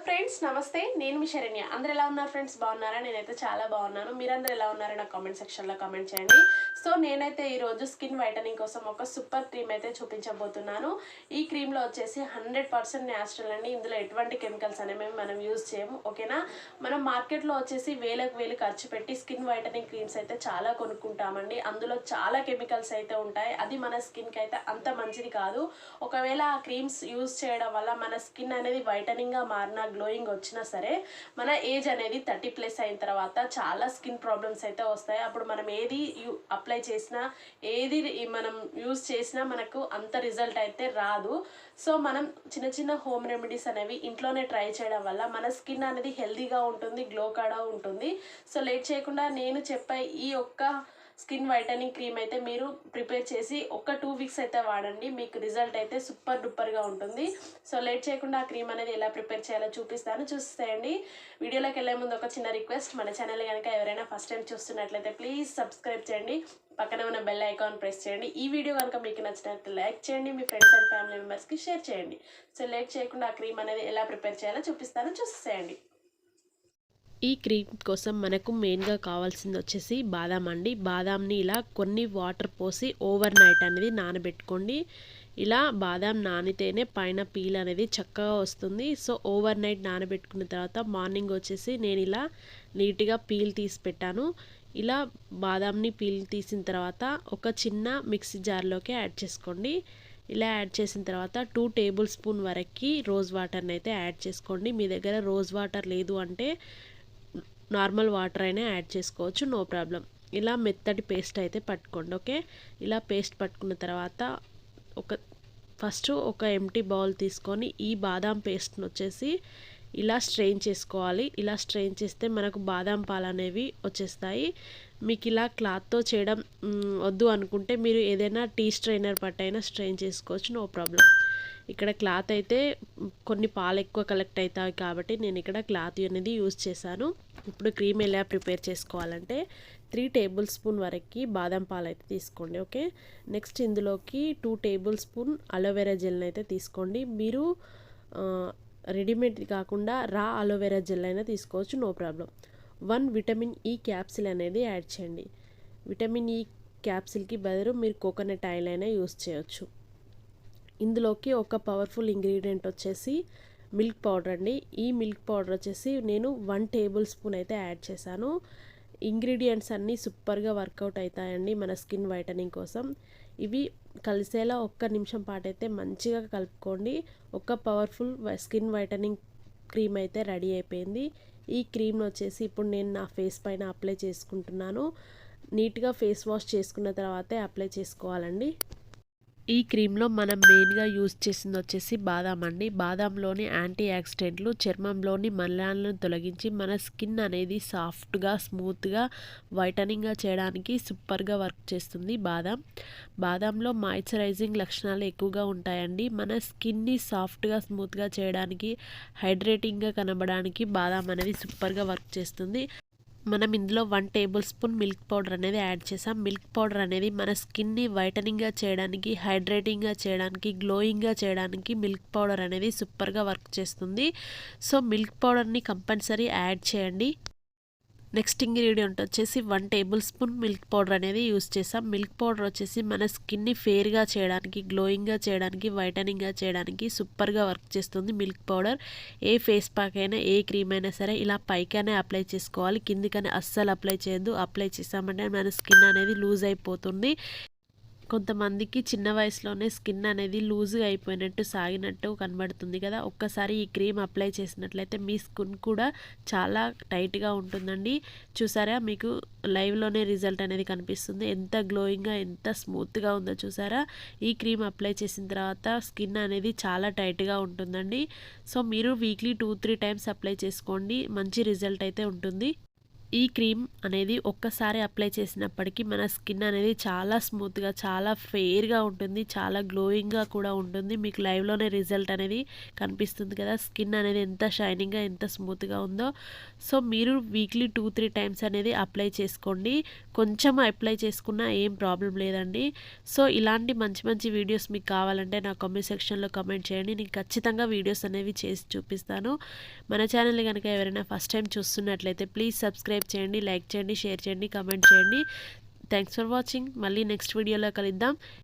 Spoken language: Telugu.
ఫ్రెండ్స్ నమస్తే, నేను మీ శరణ్య. అందరు ఎలా ఉన్నారు ఫ్రెండ్స్? బాగున్నారా? నేనైతే చాలా బాగున్నాను. మీరందరూ ఎలా ఉన్నారో నాకు కామెంట్ సెక్షన్లో కామెంట్ చేయండి. సో నేనైతే ఈరోజు స్కిన్ వైటనింగ్ కోసం ఒక సూపర్ క్రీమ్ అయితే చూపించబోతున్నాను. ఈ క్రీమ్లో వచ్చేసి 100% న్యాచురల్ అండి. ఇందులో ఎటువంటి కెమికల్స్ అనేవి మనం యూజ్ చేయము, ఓకేనా? మనం మార్కెట్లో వచ్చేసి వేలకు వేలు ఖర్చు పెట్టి స్కిన్ వైటనింగ్ క్రీమ్స్ అయితే చాలా కొనుక్కుంటామండి. అందులో చాలా కెమికల్స్ అయితే ఉంటాయి. అది మన స్కిన్కి అయితే అంత మంచిది కాదు. ఒకవేళ ఆ క్రీమ్స్ యూజ్ చేయడం వల్ల మన స్కిన్ అనేది వైటనింగ్గా మారిన గ్లోయింగ్ వచ్చినా సరే మన ఏజ్ అనేది 30+ అయిన తర్వాత చాలా స్కిన్ ప్రాబ్లమ్స్ అయితే వస్తాయి. అప్పుడు మనం ఏది అప్లై చేసినా ఏది మనం యూజ్ చేసినా మనకు అంత రిజల్ట్ అయితే రాదు. సో మనం చిన్న చిన్న హోమ్ రెమెడీస్ అనేవి ఇంట్లోనే ట్రై చేయడం వల్ల మన స్కిన్ అనేది హెల్తీగా ఉంటుంది, గ్లో కూడా ఉంటుంది. సో లేట్ చేయకుండా నేను చెప్పే ఈ ఒక్క స్కిన్ వైటనింగ్ క్రీమ్ అయితే మీరు ప్రిపేర్ చేసి ఒక 2 వీక్స్ అయితే వాడండి. మీకు రిజల్ట్ అయితే సూపర్ డూపర్గా ఉంటుంది. సో లేట్ చేయకుండా ఆ క్రీమ్ అనేది ఎలా ప్రిపేర్ చేయాలో చూపిస్తాను, చూసేయండి. వీడియోలోకి వెళ్ళే ముందు ఒక చిన్న రిక్వెస్ట్, మన ఛానల్ కనుక ఎవరైనా ఫస్ట్ టైం చూస్తున్నట్లయితే ప్లీజ్ సబ్స్క్రైబ్ చేయండి, పక్కన ఉన్న బెల్ ఐకాన్ ప్రెస్ చేయండి. ఈ వీడియో కనుక మీకు నచ్చినట్లయితే లైక్ చేయండి, మీ ఫ్రెండ్స్ అండ్ ఫ్యామిలీ మెంబర్స్కి షేర్ చేయండి. సో లేట్ చేయకుండా ఆ క్రీమ్ అనేది ఎలా ప్రిపేర్ చేయాలో చూపిస్తాను, చూసేయండి. ఈ క్రీమ్ కోసం మనకు మెయిన్గా కావాల్సింది వచ్చేసి బాదాం అండి. బాదాంని ఇలా కొన్ని వాటర్ పోసి ఓవర్ నైట్ అనేది నానబెట్టుకోండి. ఇలా బాదాం నానితేనే పైన పీల్ అనేది చక్కగా వస్తుంది. సో ఓవర్ నైట్ నానబెట్టుకున్న తర్వాత మార్నింగ్ వచ్చేసి నేను ఇలా నీట్గా పీల్ తీసి పెట్టాను. ఇలా బాదాంని పీల్ తీసిన తర్వాత ఒక చిన్న మిక్సీ జార్లోకి యాడ్ చేసుకోండి. ఇలా యాడ్ చేసిన తర్వాత 2 టేబుల్ స్పూన్ వరకు రోజ్ వాటర్ని అయితే యాడ్ చేసుకోండి. మీ దగ్గర రోజ్ వాటర్ లేదు అంటే నార్మల్ వాటర్ అయినా యాడ్ చేసుకోవచ్చు, నో ప్రాబ్లం. ఇలా మెత్తటి పేస్ట్ అయితే పట్టుకోండి, ఓకే? ఇలా పేస్ట్ పట్టుకున్న తర్వాత ఫస్ట్ ఒక ఎంటీ బౌల్ తీసుకొని ఈ బాదాం పేస్ట్ని వచ్చేసి ఇలా స్ట్రెయిన్ చేసుకోవాలి. ఇలా స్ట్రెయిన్ చేస్తే మనకు బాదాం పాలు అనేవి వచ్చేస్తాయి. మీకు ఇలా క్లాత్తో చేయడం వద్దు అనుకుంటే మీరు ఏదైనా టీ స్ట్రైనర్ పట్టైనా స్ట్రెయిన్ చేసుకోవచ్చు, నో ప్రాబ్లం. ఇక్కడ క్లాత్ అయితే కొన్ని పాలు ఎక్కువ కలెక్ట్ అవుతాయి కాబట్టి నేను ఇక్కడ క్లాత్ అనేది యూజ్ చేశాను. ఇప్పుడు క్రీమ్ ఎలా ప్రిపేర్ చేసుకోవాలంటే 3 టేబుల్ స్పూన్ వరకు బాదం పాలు అయితే తీసుకోండి, ఓకే? నెక్స్ట్ ఇందులోకి 2 టేబుల్ స్పూన్ అలోవెరా జెల్ని అయితే తీసుకోండి. మీరు రెడీమేడ్ కాకుండా రా అలోవెరా జెల్ అయినా తీసుకోవచ్చు, no problem. 1 vitamin E capsule అనేది యాడ్ చేయండి. విటమిన్ ఈ క్యాప్సిల్కి బదులు మీరు కోకోనట్ ఆయిల్ అయినా యూజ్ చేయొచ్చు. ఇందులోకి ఒక పవర్ఫుల్ ఇంగ్రీడియంట్ వచ్చేసి మిల్క్ పౌడర్ అండి. ఈ మిల్క్ పౌడర్ వచ్చేసి నేను 1 టేబుల్ స్పూన్ అయితే యాడ్ చేశాను. ఇంగ్రీడియంట్స్ అన్నీ సూపర్గా వర్కౌట్ అవుతాయండి మన స్కిన్ వైటనింగ్ కోసం. ఇవి కలిసేలా 1 నిమిషం పాటు అయితే మంచిగా కలుపుకోండి. ఒక పవర్ఫుల్ స్కిన్ వైటనింగ్ క్రీమ్ అయితే రెడీ అయిపోయింది. ఈ క్రీమ్ వచ్చేసి ఇప్పుడు నేను నా ఫేస్ పైన అప్లై చేసుకుంటున్నాను. నీట్గా ఫేస్ వాష్ చేసుకున్న తర్వాతే అప్లై చేసుకోవాలండి. ఈ క్రీమ్లో మనం మెయిన్గా యూజ్ చేసింది వచ్చేసి బాదాం అండి. బాదాంలోని యాంటీ ఆక్సిడెంట్లు చర్మంలోని మలినాలను తొలగించి మన స్కిన్ అనేది సాఫ్ట్గా, స్మూత్గా, వైటనింగ్గా చేయడానికి సూపర్గా వర్క్ చేస్తుంది బాదాం. బాదాంలో మాయిశ్చరైజింగ్ లక్షణాలు ఎక్కువగా ఉంటాయండి. మన స్కిన్ని సాఫ్ట్గా, స్మూత్గా చేయడానికి, హైడ్రేటింగ్గా కనబడడానికి బాదాం అనేది సూపర్గా వర్క్ చేస్తుంది. మనం ఇందులో 1 టేబుల్ స్పూన్ మిల్క్ పౌడర్ అనేది యాడ్ చేసాం. మిల్క్ పౌడర్ అనేది మన స్కిన్ని వైటనింగ్గా చేయడానికి, హైడ్రేటింగ్గా చేయడానికి, గ్లోయింగ్గా చేయడానికి మిల్క్ పౌడర్ అనేది సూపర్గా వర్క్ చేస్తుంది. సో మిల్క్ పౌడర్ని కంపల్సరీ యాడ్ చేయండి. నెక్స్ట్ ఇంగ్రీడియంట్ వచ్చేసి 1 టేబుల్ స్పూన్ మిల్క్ పౌడర్ అనేది యూస్ చేసాం. మిల్క్ పౌడర్ వచ్చేసి మన స్కిన్ని ఫేర్గా చేయడానికి, గ్లోయింగ్గా చేయడానికి, వైటనింగ్గా చేయడానికి సూపర్గా వర్క్ చేస్తుంది మిల్క్ పౌడర్. ఏ ఫేస్ ప్యాక్ అయినా, ఏ క్రీమ్ అయినా సరే ఇలా పైకనే అప్లై చేసుకోవాలి, కిందికనే అస్సలు అప్లై చేయొద్దు. అప్లై చేసామంటే మన స్కిన్ అనేది లూజ్ అయిపోతుంది. కొంతమందికి చిన్న వయసులోనే స్కిన్ అనేది లూజ్గా అయిపోయినట్టు, సాగినట్టు కనబడుతుంది కదా. ఒక్కసారి ఈ క్రీమ్ అప్లై చేసినట్లయితే మీ స్కిన్ కూడా చాలా టైట్గా ఉంటుందండి. చూసారా, మీకు లైవ్లోనే రిజల్ట్ అనేది కనిపిస్తుంది. ఎంత గ్లోయింగ్గా, ఎంత స్మూత్గా ఉందో చూసారా. ఈ క్రీమ్ అప్లై చేసిన తర్వాత స్కిన్ అనేది చాలా టైట్గా ఉంటుందండి. సో మీరు వీక్లీ 2-3 టైమ్స్ అప్లై చేసుకోండి, మంచి రిజల్ట్ అయితే ఉంటుంది. ఈ క్రీమ్ అనేది ఒక్కసారి అప్లై చేసినప్పటికీ మన స్కిన్ అనేది చాలా స్మూత్గా, చాలా ఫెయిర్గా ఉంటుంది, చాలా గ్లోయింగ్గా కూడా ఉంటుంది. మీకు లైవ్లోనే రిజల్ట్ అనేది కనిపిస్తుంది కదా, స్కిన్ అనేది ఎంత షైనింగ్గా, ఎంత స్మూత్గా ఉందో. సో మీరు వీక్లీ 2-3 టైమ్స్ అనేది అప్లై చేసుకోండి. కొంచెం అప్లై చేసుకున్నా ఏం ప్రాబ్లం లేదండి. సో ఇలాంటి మంచి మంచి వీడియోస్ మీకు కావాలంటే నా కామెంట్ సెక్షన్లో కామెంట్ చేయండి. నేను ఖచ్చితంగా వీడియోస్ అనేవి చేసి చూపిస్తాను. మన ఛానల్ కనుక ఎవరైనా ఫస్ట్ టైం చూస్తున్నట్లయితే ప్లీజ్ సబ్స్క్రైబ్ చేయండి, లైక్ చేయండి, షేర్ చేయండి, కామెంట్ చేయండి. Thanks for watching. మళ్ళీ నెక్స్ట్ వీడియోలో కలుద్దాం.